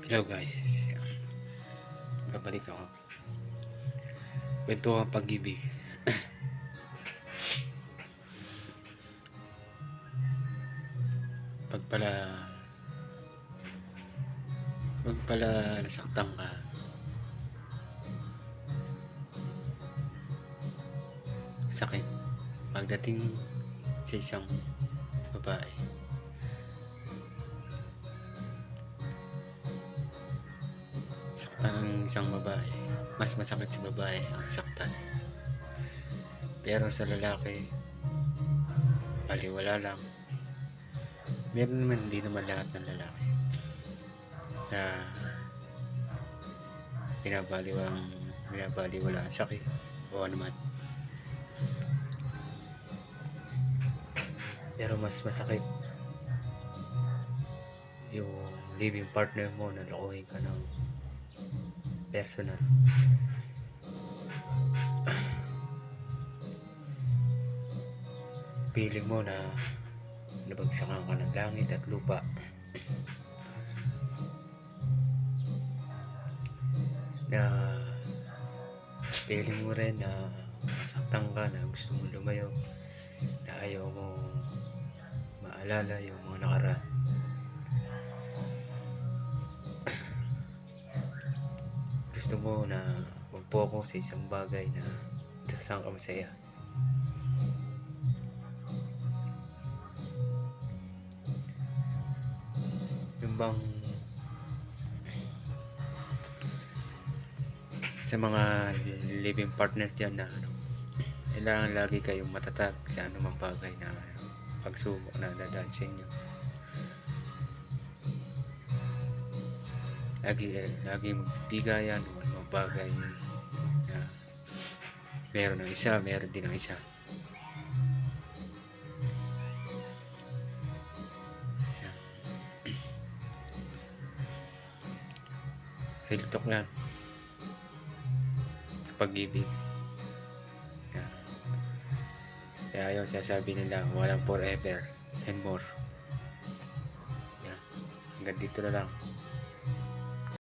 Hello guys, babalik ako. Kwento ang pag-ibig. Pag pala nasaktan ka, sakit pagdating sa isang babae. Saktan ng isang babae, mas masakit sa babae ang saktan. Pero sa lalaki, baliwala lang. Meron naman, hindi naman lahat ng lalaki na binabaliwala ang sakit o ano man. Pero mas masakit yung living partner mo na lokohin ka ng personal. Feeling mo na nabagsakan ka ng langit at lupa. Na feeling mo rin na masaktan ka, na gusto mo lumayo, na ayaw mo maalala yung mga nakaraan. Gusto mo na mag-focus sa isang bagay na saan ka masaya. Yung bang sa mga living partner dyan na kailangan lagi kayong matatag sa anumang bagay na pagsubok na dadaan sa inyo. Lagi magbigayan o anumang bagay na meron ng isa, meron din ng isa. Filtok yan sa pag-ibig. Kaya yun, sasabi nila walang forever and more. Hanggang dito na lang.